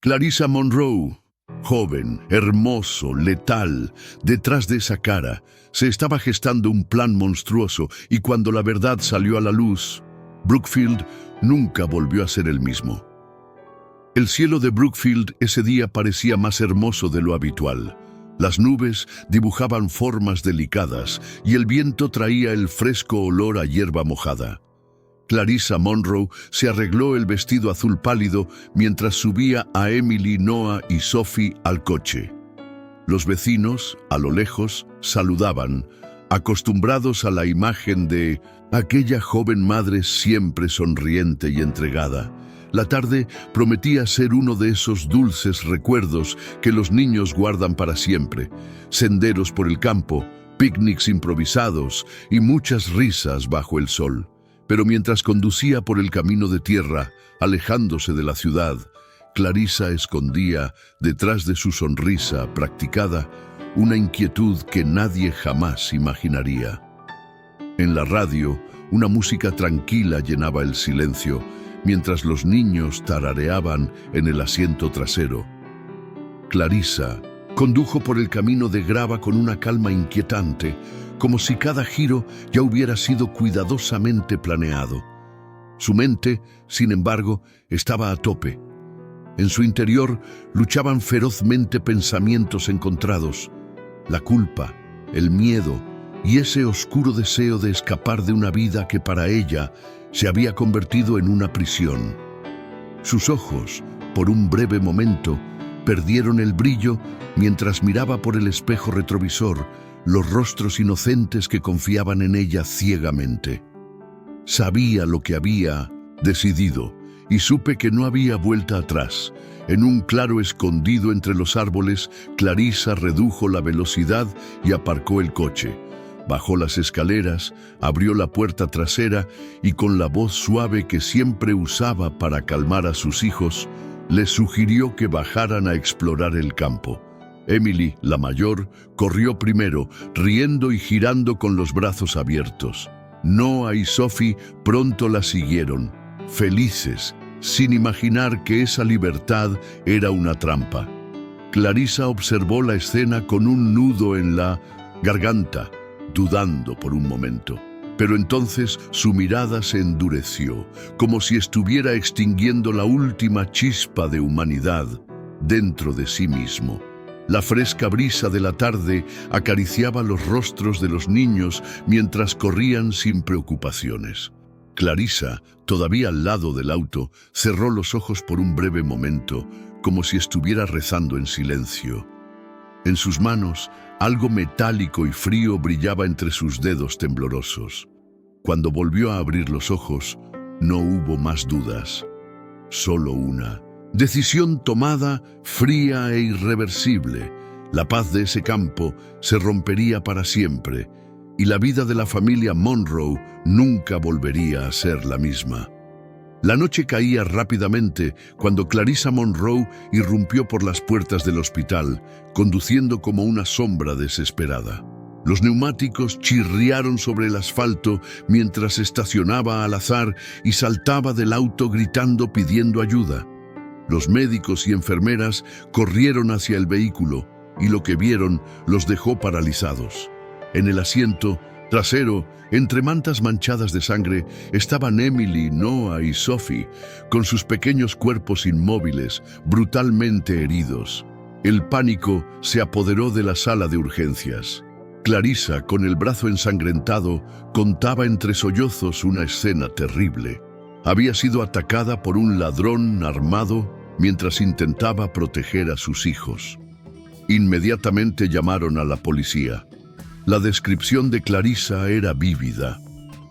Clarissa Monroe, joven, hermoso, letal, detrás de esa cara, se estaba gestando un plan monstruoso y cuando la verdad salió a la luz, Brookfield nunca volvió a ser el mismo. El cielo de Brookfield ese día parecía más hermoso de lo habitual. Las nubes dibujaban formas delicadas y el viento traía el fresco olor a hierba mojada. Clarissa Monroe se arregló el vestido azul pálido mientras subía a Emily, Noah y Sophie al coche. Los vecinos, a lo lejos, saludaban, acostumbrados a la imagen de aquella joven madre siempre sonriente y entregada. La tarde prometía ser uno de esos dulces recuerdos que los niños guardan para siempre. Senderos por el campo, picnics improvisados y muchas risas bajo el sol. Pero mientras conducía por el camino de tierra, alejándose de la ciudad, Clarissa escondía, detrás de su sonrisa practicada, una inquietud que nadie jamás imaginaría. En la radio, una música tranquila llenaba el silencio, mientras los niños tarareaban en el asiento trasero. Clarissa condujo por el camino de grava con una calma inquietante, como si cada giro ya hubiera sido cuidadosamente planeado. Su mente, sin embargo, estaba a tope. En su interior luchaban ferozmente pensamientos encontrados, la culpa, el miedo y ese oscuro deseo de escapar de una vida que para ella se había convertido en una prisión. Sus ojos, por un breve momento, perdieron el brillo mientras miraba por el espejo retrovisor los rostros inocentes que confiaban en ella ciegamente. Sabía lo que había decidido y supe que no había vuelta atrás. En un claro escondido entre los árboles, Clarissa redujo la velocidad y aparcó el coche. Bajó las escaleras, abrió la puerta trasera y con la voz suave que siempre usaba para calmar a sus hijos, les sugirió que bajaran a explorar el campo. Emily, la mayor, corrió primero, riendo y girando con los brazos abiertos. Noah y Sophie pronto la siguieron, felices, sin imaginar que esa libertad era una trampa. Clarissa observó la escena con un nudo en la garganta, dudando por un momento. Pero entonces su mirada se endureció, como si estuviera extinguiendo la última chispa de humanidad dentro de sí mismo. La fresca brisa de la tarde acariciaba los rostros de los niños mientras corrían sin preocupaciones. Clarissa, todavía al lado del auto, cerró los ojos por un breve momento, como si estuviera rezando en silencio. En sus manos, algo metálico y frío brillaba entre sus dedos temblorosos. Cuando volvió a abrir los ojos, no hubo más dudas. Solo una. Decisión tomada, fría e irreversible. La paz de ese campo se rompería para siempre, y la vida de la familia Monroe nunca volvería a ser la misma. La noche caía rápidamente cuando Clarissa Monroe irrumpió por las puertas del hospital, conduciendo como una sombra desesperada. Los neumáticos chirriaron sobre el asfalto mientras estacionaba al azar y saltaba del auto gritando pidiendo ayuda. Los médicos y enfermeras corrieron hacia el vehículo y lo que vieron los dejó paralizados. En el asiento trasero, entre mantas manchadas de sangre, estaban Emily, Noah y Sophie, con sus pequeños cuerpos inmóviles, brutalmente heridos. El pánico se apoderó de la sala de urgencias. Clarissa, con el brazo ensangrentado, contaba entre sollozos una escena terrible. Había sido atacada por un ladrón armado mientras intentaba proteger a sus hijos. Inmediatamente llamaron a la policía. La descripción de Clarissa era vívida.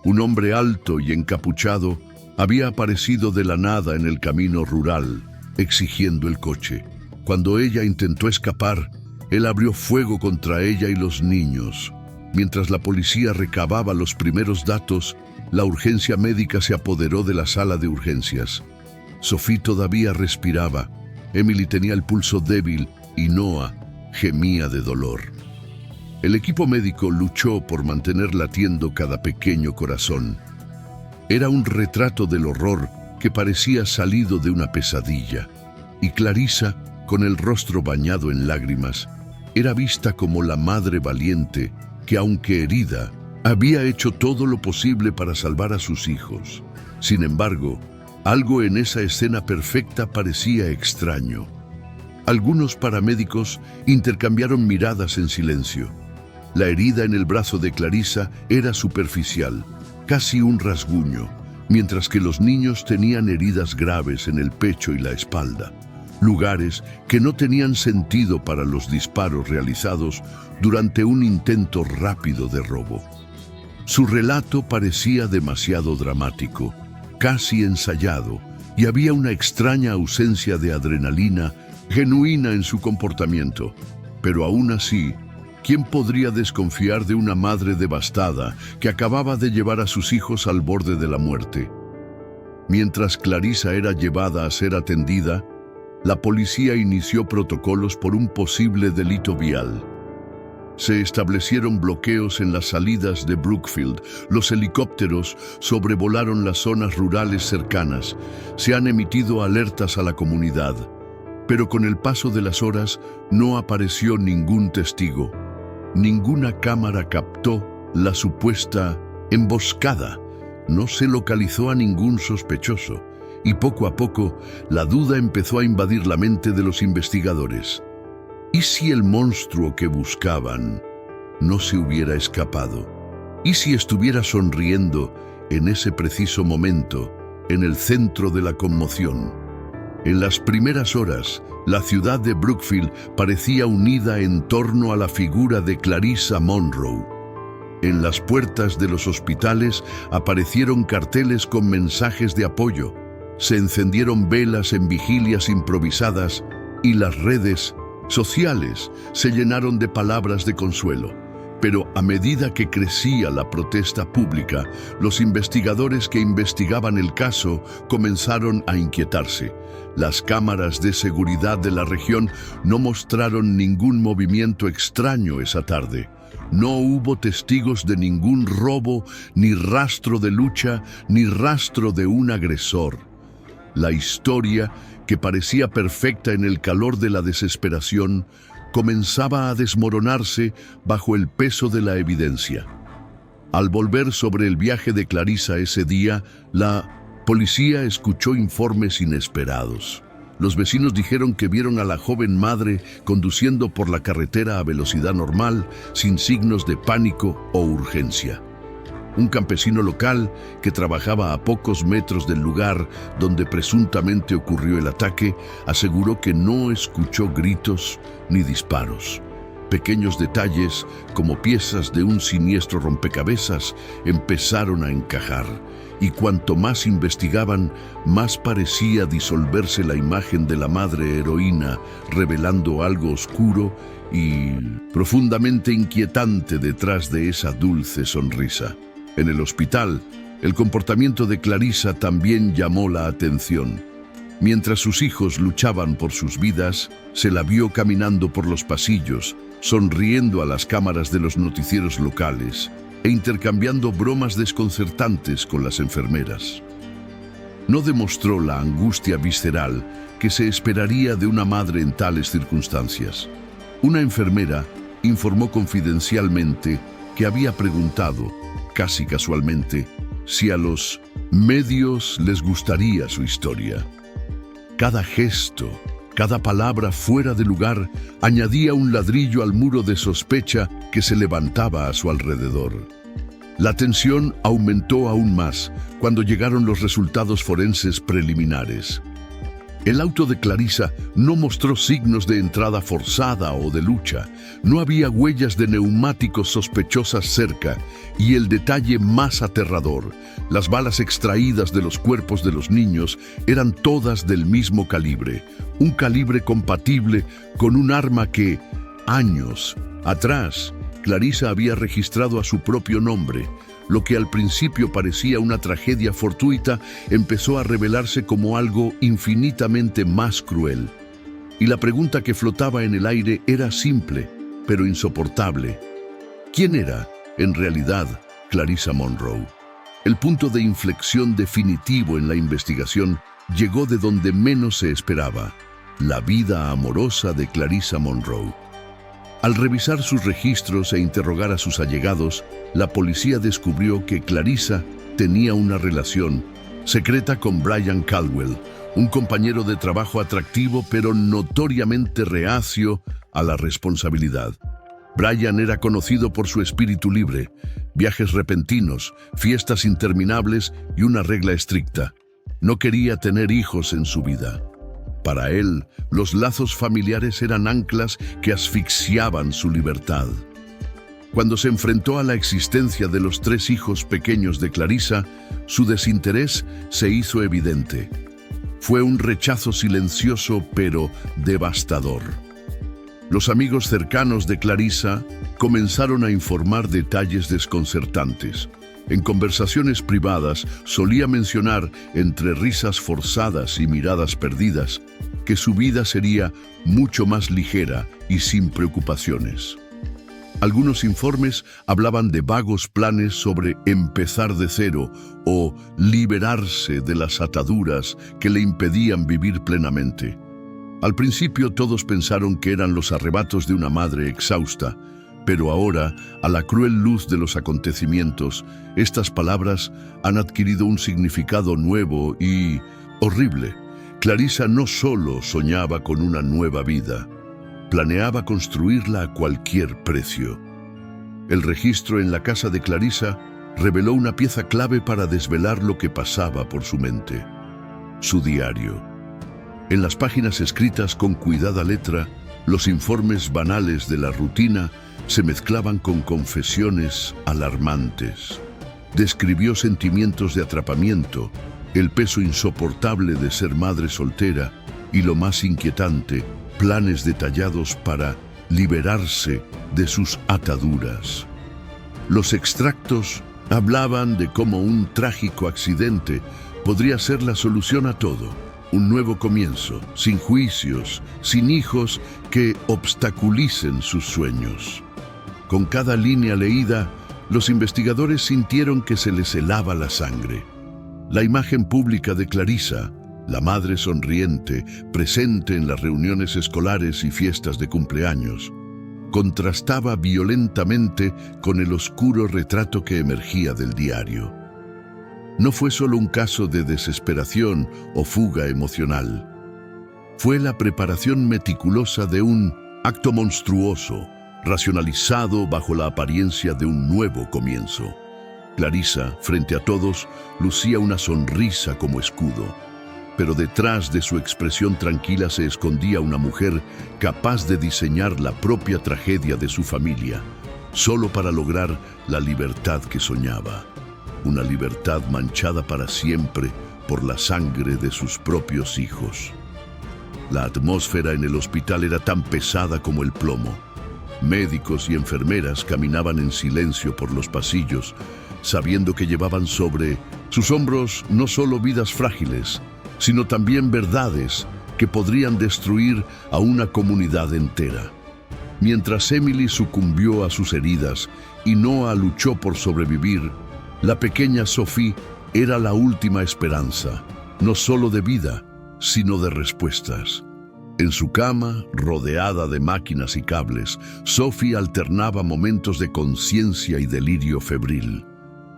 Un hombre alto y encapuchado había aparecido de la nada en el camino rural, exigiendo el coche. Cuando ella intentó escapar, él abrió fuego contra ella y los niños. Mientras la policía recababa los primeros datos, la urgencia médica se apoderó de la sala de urgencias. Sophie todavía respiraba, Emily tenía el pulso débil y Noah gemía de dolor. El equipo médico luchó por mantener latiendo cada pequeño corazón. Era un retrato del horror que parecía salido de una pesadilla. y Clarissa, con el rostro bañado en lágrimas, era vista como la madre valiente que, aunque herida, había hecho todo lo posible para salvar a sus hijos. Sin embargo, algo en esa escena perfecta parecía extraño. Algunos paramédicos intercambiaron miradas en silencio. La herida en el brazo de Clarissa era superficial, casi un rasguño, mientras que los niños tenían heridas graves en el pecho y la espalda, lugares que no tenían sentido para los disparos realizados durante un intento rápido de robo. Su relato parecía demasiado dramático, casi ensayado, y había una extraña ausencia de adrenalina genuina en su comportamiento. Pero aún así, ¿quién podría desconfiar de una madre devastada que acababa de llevar a sus hijos al borde de la muerte? Mientras Clarissa era llevada a ser atendida, la policía inició protocolos por un posible delito vial. Se establecieron bloqueos en las salidas de Brookfield. Los helicópteros sobrevolaron las zonas rurales cercanas. Se han emitido alertas a la comunidad. Pero con el paso de las horas no apareció ningún testigo. Ninguna cámara captó la supuesta emboscada. No se localizó a ningún sospechoso. Y poco a poco, la duda empezó a invadir la mente de los investigadores. ¿Y si el monstruo que buscaban no se hubiera escapado? ¿Y si estuviera sonriendo en ese preciso momento, en el centro de la conmoción? En las primeras horas, la ciudad de Brookfield parecía unida en torno a la figura de Clarissa Monroe. En las puertas de los hospitales aparecieron carteles con mensajes de apoyo. Se encendieron velas en vigilias improvisadas y las redes sociales se llenaron de palabras de consuelo. Pero a medida que crecía la protesta pública, los investigadores que investigaban el caso comenzaron a inquietarse. Las cámaras de seguridad de la región no mostraron ningún movimiento extraño esa tarde. No hubo testigos de ningún robo, ni rastro de lucha, ni rastro de un agresor. La historia, que parecía perfecta en el calor de la desesperación, comenzaba a desmoronarse bajo el peso de la evidencia. Al volver sobre el viaje de Clarissa ese día, la policía escuchó informes inesperados. Los vecinos dijeron que vieron a la joven madre conduciendo por la carretera a velocidad normal, sin signos de pánico o urgencia. Un campesino local que trabajaba a pocos metros del lugar donde presuntamente ocurrió el ataque aseguró que no escuchó gritos ni disparos. Pequeños detalles, como piezas de un siniestro rompecabezas, empezaron a encajar, y cuanto más investigaban, más parecía disolverse la imagen de la madre heroína, revelando algo oscuro y profundamente inquietante detrás de esa dulce sonrisa. En el hospital, el comportamiento de Clarissa también llamó la atención. Mientras sus hijos luchaban por sus vidas, se la vio caminando por los pasillos, sonriendo a las cámaras de los noticieros locales e intercambiando bromas desconcertantes con las enfermeras. No demostró la angustia visceral que se esperaría de una madre en tales circunstancias. Una enfermera informó confidencialmente que había preguntado, casi casualmente, si a los medios les gustaría su historia. Cada gesto, cada palabra fuera de lugar añadía un ladrillo al muro de sospecha que se levantaba a su alrededor. La tensión aumentó aún más cuando llegaron los resultados forenses preliminares. El auto de Clarissa no mostró signos de entrada forzada o de lucha. No había huellas de neumáticos sospechosas cerca, y el detalle más aterrador, las balas extraídas de los cuerpos de los niños eran todas del mismo calibre, un calibre compatible con un arma que, años atrás, Clarissa había registrado a su propio nombre. Lo que al principio parecía una tragedia fortuita empezó a revelarse como algo infinitamente más cruel. Y la pregunta que flotaba en el aire era simple, pero insoportable. ¿Quién era, en realidad, Clarissa Monroe? El punto de inflexión definitivo en la investigación llegó de donde menos se esperaba. la vida amorosa de Clarissa Monroe. Al revisar sus registros e interrogar a sus allegados, la policía descubrió que Clarissa tenía una relación secreta con Brian Caldwell, un compañero de trabajo atractivo pero notoriamente reacio a la responsabilidad. Brian era conocido por su espíritu libre, viajes repentinos, fiestas interminables y una regla estricta. No quería tener hijos en su vida. Para él, los lazos familiares eran anclas que asfixiaban su libertad. Cuando se enfrentó a la existencia de los 3 hijos pequeños de Clarissa, su desinterés se hizo evidente. Fue un rechazo silencioso pero devastador. Los amigos cercanos de Clarissa comenzaron a informar detalles desconcertantes. En conversaciones privadas solía mencionar, entre risas forzadas y miradas perdidas, que su vida sería mucho más ligera y sin preocupaciones. Algunos informes hablaban de vagos planes sobre empezar de cero o liberarse de las ataduras que le impedían vivir plenamente. Al principio todos pensaron que eran los arrebatos de una madre exhausta, pero ahora, a la cruel luz de los acontecimientos, estas palabras han adquirido un significado nuevo y horrible. Clarissa no solo soñaba con una nueva vida, planeaba construirla a cualquier precio. El registro en la casa de Clarissa reveló una pieza clave para desvelar lo que pasaba por su mente: su diario. En las páginas escritas con cuidada letra, los informes banales de la rutina se mezclaban con confesiones alarmantes. Describió sentimientos de atrapamiento, el peso insoportable de ser madre soltera y, lo más inquietante, planes detallados para liberarse de sus ataduras. Los extractos hablaban de cómo un trágico accidente podría ser la solución a todo. Un nuevo comienzo, sin juicios, sin hijos que obstaculicen sus sueños. Con cada línea leída, los investigadores sintieron que se les helaba la sangre. La imagen pública de Clarissa, la madre sonriente, presente en las reuniones escolares y fiestas de cumpleaños, contrastaba violentamente con el oscuro retrato que emergía del diario. No fue solo un caso de desesperación o fuga emocional. Fue la preparación meticulosa de un acto monstruoso, racionalizado bajo la apariencia de un nuevo comienzo. Clarissa, frente a todos, lucía una sonrisa como escudo, pero detrás de su expresión tranquila se escondía una mujer capaz de diseñar la propia tragedia de su familia, solo para lograr la libertad que soñaba. Una libertad manchada para siempre por la sangre de sus propios hijos. La atmósfera en el hospital era tan pesada como el plomo. Médicos y enfermeras caminaban en silencio por los pasillos, sabiendo que llevaban sobre sus hombros no solo vidas frágiles, sino también verdades que podrían destruir a una comunidad entera. Mientras Emily sucumbió a sus heridas y Noah luchó por sobrevivir, la pequeña Sophie era la última esperanza, no solo de vida, sino de respuestas. En su cama, rodeada de máquinas y cables, Sophie alternaba momentos de conciencia y delirio febril.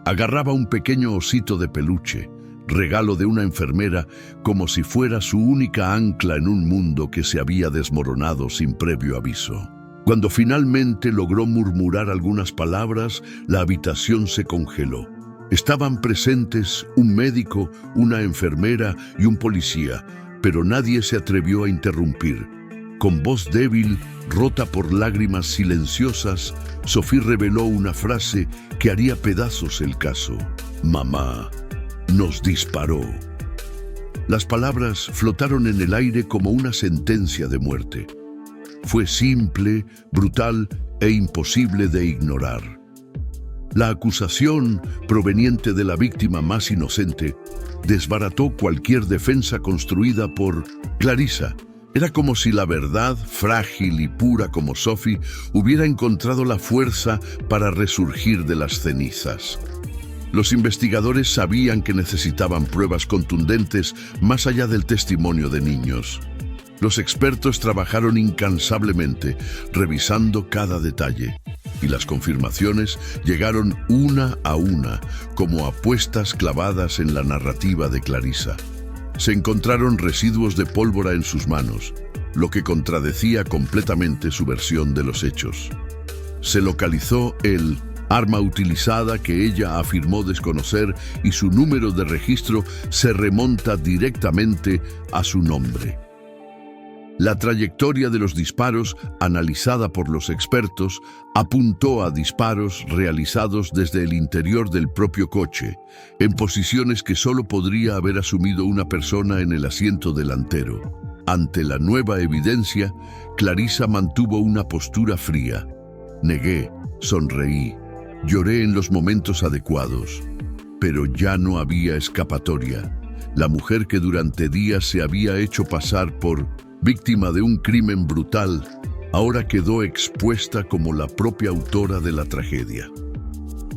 Agarraba un pequeño osito de peluche, regalo de una enfermera, como si fuera su única ancla en un mundo que se había desmoronado sin previo aviso. Cuando finalmente logró murmurar algunas palabras, la habitación se congeló. Estaban presentes un médico, una enfermera y un policía, pero nadie se atrevió a interrumpir. Con voz débil, rota por lágrimas silenciosas, Sophie reveló una frase que haría pedazos el caso. «Mamá nos disparó». Las palabras flotaron en el aire como una sentencia de muerte. Fue simple, brutal e imposible de ignorar. La acusación, proveniente de la víctima más inocente, desbarató cualquier defensa construida por Clarissa. Era como si la verdad, frágil y pura como Sophie, hubiera encontrado la fuerza para resurgir de las cenizas. Los investigadores sabían que necesitaban pruebas contundentes más allá del testimonio de niños. Los expertos trabajaron incansablemente, revisando cada detalle, y las confirmaciones llegaron una a una, como apuestas clavadas en la narrativa de Clarissa. Se encontraron residuos de pólvora en sus manos, lo que contradecía completamente su versión de los hechos. Se localizó el arma utilizada que ella afirmó desconocer y su número de registro se remonta directamente a su nombre. La trayectoria de los disparos, analizada por los expertos, apuntó a disparos realizados desde el interior del propio coche, en posiciones que solo podría haber asumido una persona en el asiento delantero. Ante la nueva evidencia, Clarissa mantuvo una postura fría. Negué, sonreí, lloré en los momentos adecuados, pero ya no había escapatoria. La mujer que durante días se había hecho pasar por víctima de un crimen brutal, ahora quedó expuesta como la propia autora de la tragedia.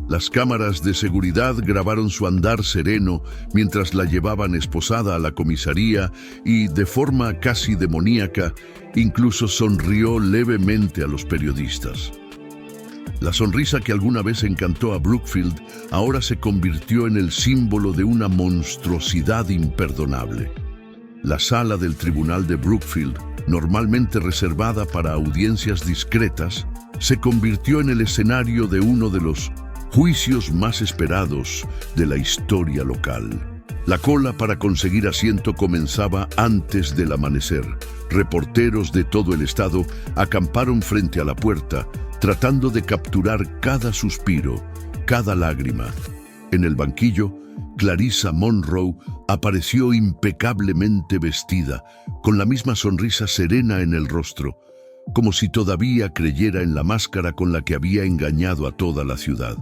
Las cámaras de seguridad grabaron su andar sereno mientras la llevaban esposada a la comisaría y, de forma casi demoníaca, incluso sonrió levemente a los periodistas. La sonrisa que alguna vez encantó a Brookfield ahora se convirtió en el símbolo de una monstruosidad imperdonable. La sala del tribunal de Brookfield, normalmente reservada para audiencias discretas, se convirtió en el escenario de uno de los juicios más esperados de la historia local. La cola para conseguir asiento comenzaba antes del amanecer. Reporteros de todo el estado acamparon frente a la puerta, tratando de capturar cada suspiro, cada lágrima. En el banquillo, Clarissa Monroe apareció impecablemente vestida, con la misma sonrisa serena en el rostro, como si todavía creyera en la máscara con la que había engañado a toda la ciudad.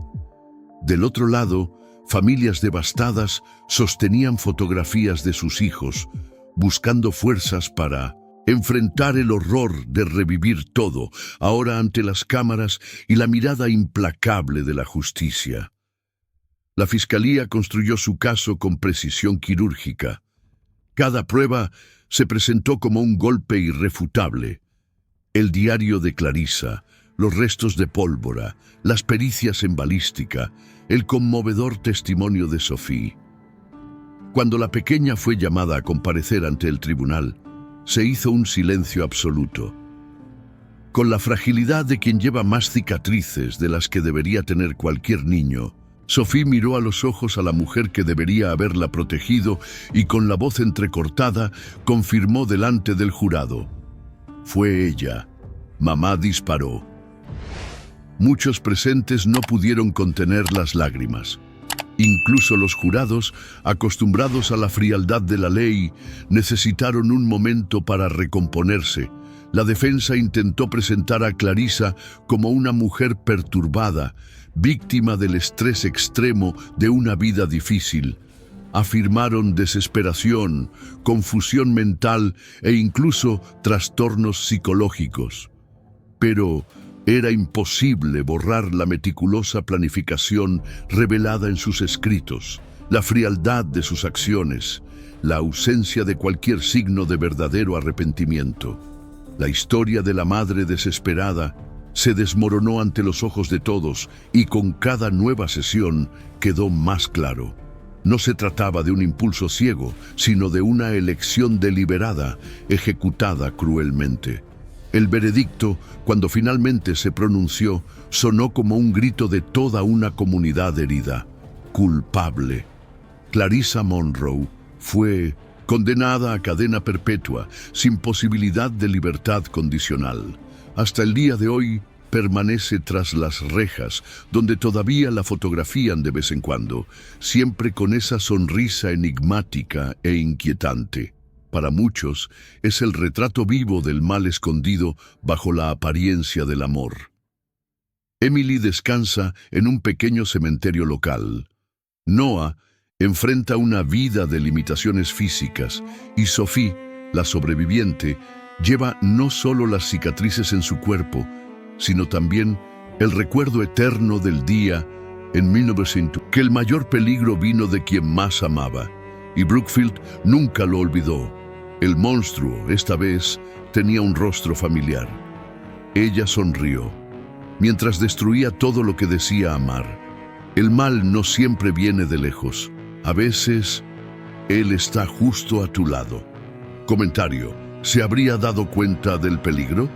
Del otro lado, familias devastadas sostenían fotografías de sus hijos, buscando fuerzas para enfrentar el horror de revivir todo, ahora ante las cámaras y la mirada implacable de la justicia. La fiscalía construyó su caso con precisión quirúrgica. Cada prueba se presentó como un golpe irrefutable. El diario de Clarissa, los restos de pólvora, las pericias en balística, el conmovedor testimonio de Sophie. Cuando la pequeña fue llamada a comparecer ante el tribunal, se hizo un silencio absoluto. Con la fragilidad de quien lleva más cicatrices de las que debería tener cualquier niño, Sophie miró a los ojos a la mujer que debería haberla protegido y con la voz entrecortada confirmó delante del jurado: fue ella. Mamá disparó. Muchos presentes no pudieron contener las lágrimas. Incluso los jurados, acostumbrados a la frialdad de la ley, necesitaron un momento para recomponerse. La defensa intentó presentar a Clarissa como una mujer perturbada, víctima del estrés extremo de una vida difícil. Afirmaron desesperación, confusión mental e incluso trastornos psicológicos. Pero era imposible borrar la meticulosa planificación revelada en sus escritos, la frialdad de sus acciones, la ausencia de cualquier signo de verdadero arrepentimiento. La historia de la madre desesperada se desmoronó ante los ojos de todos y con cada nueva sesión quedó más claro. No se trataba de un impulso ciego, sino de una elección deliberada, ejecutada cruelmente. El veredicto, cuando finalmente se pronunció, sonó como un grito de toda una comunidad herida. Culpable. Clarissa Monroe fue condenada a cadena perpetua, sin posibilidad de libertad condicional. Hasta el día de hoy permanece tras las rejas, donde todavía la fotografían de vez en cuando, siempre con esa sonrisa enigmática e inquietante. Para muchos, es el retrato vivo del mal escondido bajo la apariencia del amor. Emily descansa en un pequeño cementerio local. Noah enfrenta una vida de limitaciones físicas y Sophie, la sobreviviente, lleva no solo las cicatrices en su cuerpo, sino también el recuerdo eterno del día en 1900, que el mayor peligro vino de quien más amaba, y Brookfield nunca lo olvidó. El monstruo, esta vez, tenía un rostro familiar. Ella sonrió, mientras destruía todo lo que decía amar. El mal no siempre viene de lejos. A veces, él está justo a tu lado. Comentario: ¿se habría dado cuenta del peligro?